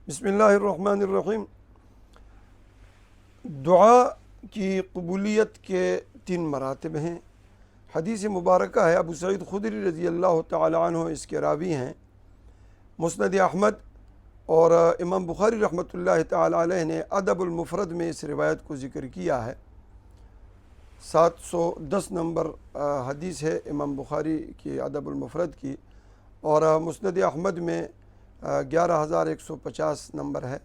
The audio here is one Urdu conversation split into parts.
بسم اللہ الرحمن الرحیم۔ دعا کی قبولیت کے 3 مراتب ہیں۔ حدیث مبارکہ ہے، ابو سعید خدری رضی اللہ تعالی عنہ اس کے راوی ہیں۔ مسند احمد اور امام بخاری رحمۃ اللہ تعالی علیہ نے ادب المفرد میں اس روایت کو ذکر کیا ہے۔ 710 نمبر حدیث ہے امام بخاری کی ادب المفرد کی، اور مسند احمد میں 11150 نمبر ہے۔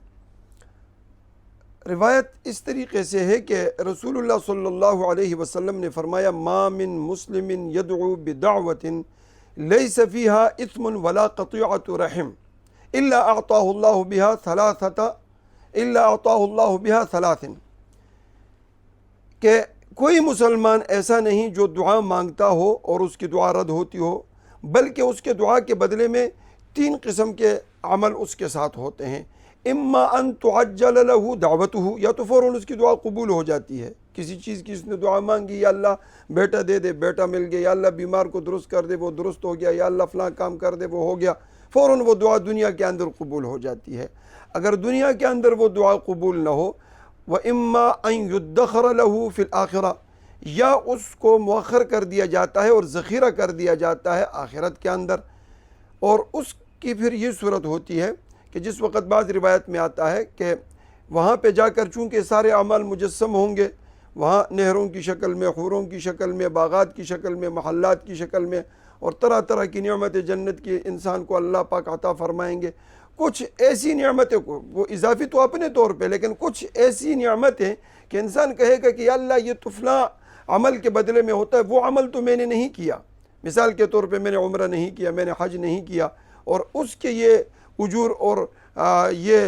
روایت اس طریقے سے ہے کہ رسول اللہ صلی اللہ علیہ وسلم نے فرمایا، ما من مسلم یدعو بدعوت لیس فیہا اثم ولا قطیعۃ رحم الا اعطاہ اللہ بہا ثلاث، کہ کوئی مسلمان ایسا نہیں جو دعا مانگتا ہو اور اس کی دعا رد ہوتی ہو، بلکہ اس کے دعا کے بدلے میں 3 قسم کے عمل اس کے ساتھ ہوتے ہیں۔ اما ان تعجل له دعوته، یا تو فوراً اس کی دعا قبول ہو جاتی ہے۔ کسی چیز کی اس نے دعا مانگی، یا اللہ بیٹا دے دے، بیٹا مل گیا، یا اللہ بیمار کو درست کر دے، وہ درست ہو گیا، یا اللہ فلاں کام کر دے، وہ ہو گیا، فوراً وہ دعا دنیا کے اندر قبول ہو جاتی ہے۔ اگر دنیا کے اندر وہ دعا قبول نہ ہو، وَإِمَّا أَن يُدَّخَرَ لَهُ فِي الْآخِرَةِ، یا اس کو مؤخر کر دیا جاتا ہے اور ذخیرہ کر دیا جاتا ہے آخرت کے اندر۔ اور اس کی پھر یہ صورت ہوتی ہے کہ جس وقت بعض روایت میں آتا ہے کہ وہاں پہ جا کر چونکہ سارے اعمال مجسم ہوں گے، وہاں نہروں کی شکل میں، حوروں کی شکل میں، باغات کی شکل میں، محلات کی شکل میں، اور طرح طرح کی نعمت جنت کی انسان کو اللہ پاک عطا فرمائیں گے۔ کچھ ایسی نعمتیں کو وہ اضافی تو اپنے طور پہ، لیکن کچھ ایسی نعمتیں کہ انسان کہے گا کہ یا اللہ یہ تو فلاں عمل کے بدلے میں ہوتا ہے، وہ عمل تو میں نے نہیں کیا۔ مثال کے طور پہ میں نے عمرہ نہیں کیا، میں نے حج نہیں کیا، اور اس کے یہ اجور اور یہ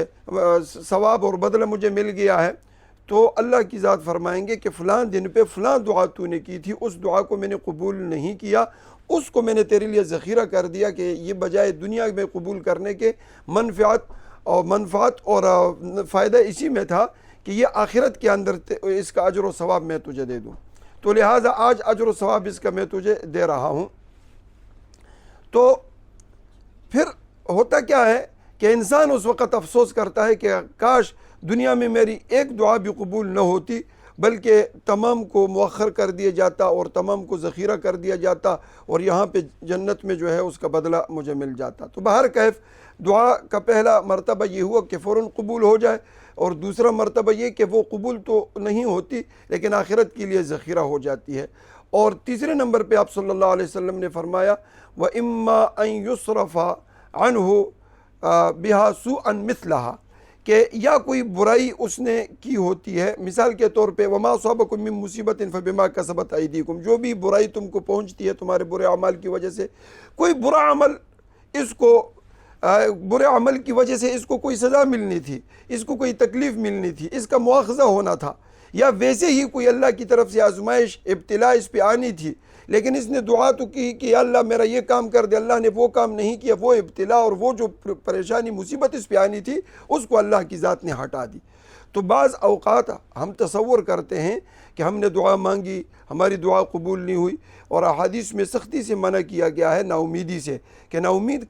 ثواب اور بدلہ مجھے مل گیا ہے، تو اللہ کی ذات فرمائیں گے کہ فلاں دن پہ فلاں دعا تو نے کی تھی، اس دعا کو میں نے قبول نہیں کیا، اس کو میں نے تیرے لیے ذخیرہ کر دیا کہ یہ بجائے دنیا میں قبول کرنے کے منفعت اور فائدہ اسی میں تھا کہ یہ آخرت کے اندر اس کا اجر و ثواب میں تجھے دے دوں، تو لہٰذا آج اجر و ثواب اس کا میں تجھے دے رہا ہوں۔ تو پھر ہوتا کیا ہے کہ انسان اس وقت افسوس کرتا ہے کہ کاش دنیا میں میری ایک دعا بھی قبول نہ ہوتی، بلکہ تمام کو مؤخر کر دیا جاتا اور تمام کو ذخیرہ کر دیا جاتا، اور یہاں پہ جنت میں جو ہے اس کا بدلہ مجھے مل جاتا۔ تو بہرکیف دعا کا پہلا مرتبہ یہ ہوا کہ فوراً قبول ہو جائے، اور دوسرا مرتبہ یہ کہ وہ قبول تو نہیں ہوتی لیکن آخرت کے لیے ذخیرہ ہو جاتی ہے۔ اور تیسرے نمبر پہ آپ صلی اللہ علیہ وسلم نے فرمایا، وَإِمَّا أَن يُصْرَفَ عَنْهُ بِهَا سُوءًا مِثْلَهَا، کہ یا کوئی برائی اس نے کی ہوتی ہے، مثال کے طور پہ وَمَا أَصَابَكُم مِّن مُّصِيبَةٍ فَبِمَا كَسَبَتْ أَيْدِيكُم، جو بھی برائی تم کو پہنچتی ہے تمہارے برے اعمال کی وجہ سے، کوئی برا عمل اس کو برے عمل کی وجہ سے اس کو کوئی سزا ملنی تھی، اس کو کوئی تکلیف ملنی تھی، اس کا مواخذہ ہونا تھا، یا ویسے ہی کوئی اللہ کی طرف سے آزمائش ابتلا اس پہ آنی تھی، لیکن اس نے دعا تو کی کہ یا اللہ میرا یہ کام کر دے، اللہ نے وہ کام نہیں کیا، وہ ابتلا اور وہ جو پریشانی مصیبت اس پہ آنی تھی اس کو اللہ کی ذات نے ہٹا دی۔ تو بعض اوقات ہم تصور کرتے ہیں کہ ہم نے دعا مانگی، ہماری دعا قبول نہیں ہوئی، اور احادیث میں سختی سے منع کیا گیا ہے نا امیدی سے، کہ نا امید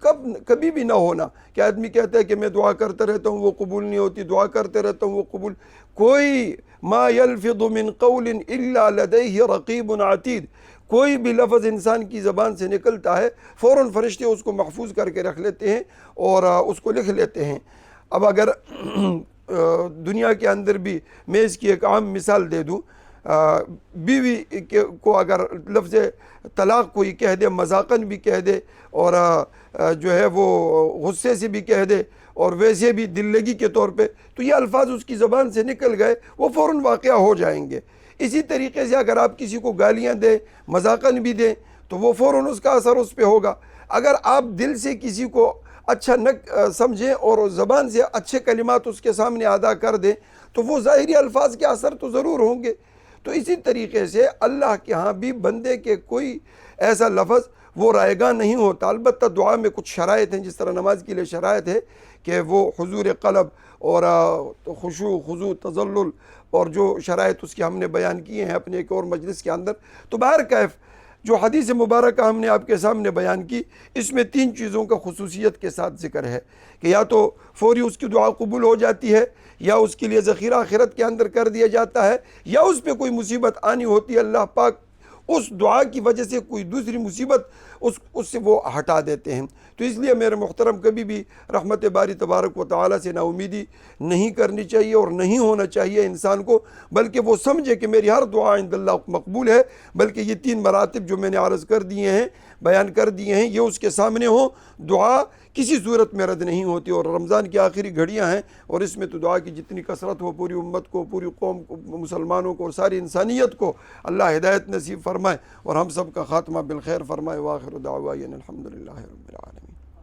کبھی بھی نہ ہونا، کہ آدمی کہتا ہے کہ میں دعا کرتا رہتا ہوں وہ قبول نہیں ہوتی، دعا کرتے رہتا ہوں وہ قبول، کوئی ما یلفظ من قول الا لدیہ رقیب عتید، کوئی بھی لفظ انسان کی زبان سے نکلتا ہے فوراً فرشتے اس کو محفوظ کر کے رکھ لیتے ہیں اور اس کو لکھ لیتے ہیں۔ اب اگر دنیا کے اندر بھی میں اس کی ایک عام مثال دے دوں، بیوی کو اگر لفظ طلاق کوئی کہہ دے، مذاقاً بھی کہہ دے، اور جو ہے وہ غصے سے بھی کہہ دے، اور ویسے بھی دل لگی کے طور پہ، تو یہ الفاظ اس کی زبان سے نکل گئے وہ فوراً واقعہ ہو جائیں گے۔ اسی طریقے سے اگر آپ کسی کو گالیاں دیں، مذاقاً بھی دیں، تو وہ فوراً اس کا اثر اس پہ ہوگا۔ اگر آپ دل سے کسی کو اچھا نہ سمجھیں اور زبان سے اچھے کلمات اس کے سامنے ادا کر دیں، تو وہ ظاہری الفاظ کے اثر تو ضرور ہوں گے۔ تو اسی طریقے سے اللہ کے ہاں بھی بندے کے کوئی ایسا لفظ وہ رائگاں نہیں ہوتا، البتہ دعا میں کچھ شرائط ہیں، جس طرح نماز کے لیے شرائط ہے کہ وہ حضور قلب اور خشوع، خضوع، تذلل، اور جو شرائط اس کی ہم نے بیان کیے ہیں اپنے ایک اور مجلس کے اندر۔ تو بہرکیف جو حدیث مبارکہ ہم نے آپ کے سامنے بیان کی، اس میں 3 چیزوں کا خصوصیت کے ساتھ ذکر ہے کہ یا تو فوری اس کی دعا قبول ہو جاتی ہے، یا اس کے لیے ذخیرہ آخرت کے اندر کر دیا جاتا ہے، یا اس پہ کوئی مصیبت آنی ہوتی ہے، اللہ پاک اس دعا کی وجہ سے کوئی دوسری مصیبت اس سے وہ ہٹا دیتے ہیں۔ تو اس لیے میرے محترم کبھی بھی رحمت باری تبارک و تعالیٰ سے نا امیدی نہیں کرنی چاہیے اور نہیں ہونا چاہیے انسان کو، بلکہ وہ سمجھے کہ میری ہر دعا عند اللہ مقبول ہے، بلکہ یہ 3 مراتب جو میں نے عرض کر دیے ہیں، بیان کر دیے ہیں، یہ اس کے سامنے ہوں، دعا کسی صورت میں رد نہیں ہوتی۔ اور رمضان کی آخری گھڑیاں ہیں، اور اس میں تو دعا کی جتنی کثرت ہو، پوری امت کو، پوری قوم کو، مسلمانوں کو اور ساری انسانیت کو اللہ ہدایت نصیب فرمائے اور ہم سب کا خاتمہ بالخیر فرمائے۔ وآخر دعوانا الحمدللہ رب العالمین۔